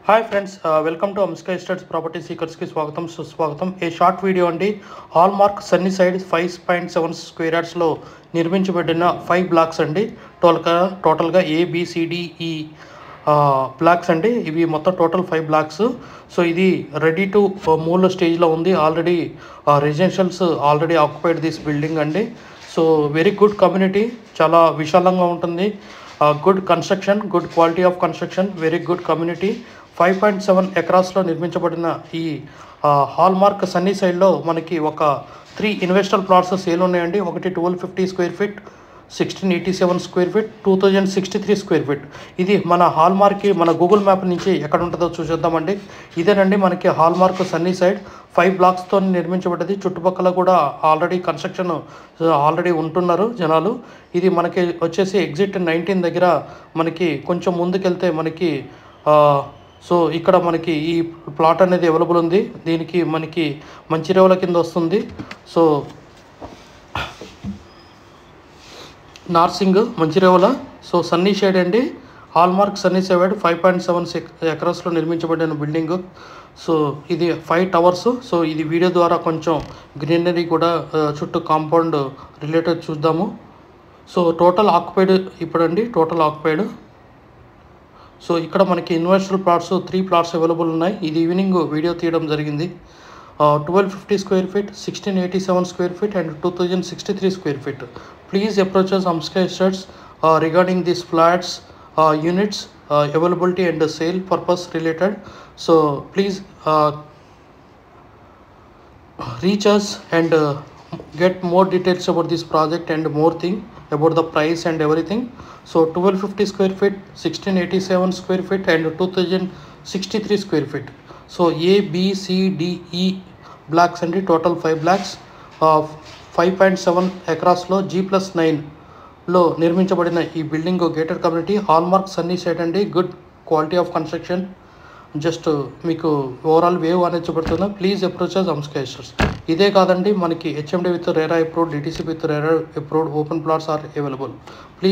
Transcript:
Hi friends, welcome to Amska Estates property సీకర్స్కి స్వాగతం సుస్వాగతం. ఏ షార్ట్ వీడియో అండి. హాల్మార్క్ సన్నీ సైడ్ 5.7 స్క్వేర్ యార్డ్స్లో నిర్మించబడిన 5 బ్లాక్స్ అండి. టోటల్గా ABCDE బ్లాక్స్ అండి. ఇవి మొత్తం టోటల్ 5 బ్లాక్స్. సో ఇది రెడీ టు మూవ్ స్టేజ్లో ఉంది. Already residentials already occupied this building అండి. సో వెరీ గుడ్ కమ్యూనిటీ, చాలా విశాలంగా ఉంటుంది. Good construction, good quality of construction, very good community. 5.7 ఎకరాస్లో నిర్మించబడిన ఈ హాల్మార్క్ సన్నీ సైడ్లో మనకి ఒక 3 ఇన్వెస్టర్ ప్లాట్స్ సేల్ ఉన్నాయండి. ఒకటి 1250 square feet, 1687 square feet, 2063 square feet. ఇది మన హాల్మార్క్కి మన గూగుల్ మ్యాప్ నుంచి ఎక్కడ ఉంటుందో చూసేద్దామండి. ఇదేనండి మనకి హాల్మార్క్ సన్నీ సైడ్ 5 బ్లాక్స్తో నిర్మించబడ్డది. చుట్టుపక్కల కూడా ఆల్రెడీ కన్స్ట్రక్షన్ ఆల్రెడీ ఉంటున్నారు జనాలు. ఇది మనకి వచ్చేసి ఎగ్జిట్ 19 దగ్గర మనకి కొంచెం ముందుకెళ్తే మనకి సో ఇక్కడ మనకి ఈ ప్లాట్ అనేది అవైలబుల్ ఉంది. దీనికి మనకి మంచిర్యాల కింద వస్తుంది. So Narsing Mancherial. So sunny shade అండి, హాల్మార్క్ సన్నీ సైడ్ 5.7 ఎకరాస్లో నిర్మించబడిన బిల్డింగ్. సో ఇది 5 టవర్స్. సో ఇది వీడియో ద్వారా కొంచెం గ్రీనరీ కూడా చుట్టూ కాంపౌండ్ రిలేటెడ్ చూద్దాము. సో టోటల్ ఆక్యుపైడ్ ఇప్పుడండి, టోటల్ ఆక్యుపైడ్. సో ఇక్కడ మనకి ఇన్వెస్టర్ ప్లాట్స్ 3 ప్లాట్స్ అవైలబుల్ ఉన్నాయి. ఇది ఈవినింగ్ వీడియో తీయడం జరిగింది. 1250 square feet, 1687 square feet and 2063 square feet. Please approach us Amska Estates regarding this flats units availability and sale purpose related. So please reach us and get more details about this project and more thing about the price and everything. So 1250 square feet, 1687 square feet and 2063 square feet. So ABCDE blocks and total 5 blocks of 5.7 across లో G+9 లో నిర్మించబడిన ఈ building gated community Hallmark Sunny Side అండి. Good quality of construction. Just మీకు overall view అనేది చూపెడుతున్నా. Please approach us Amska Estates. ఇదే కాదండి, మనకి HMD with RERA approved, DTC with RERA approved open plots are available. Please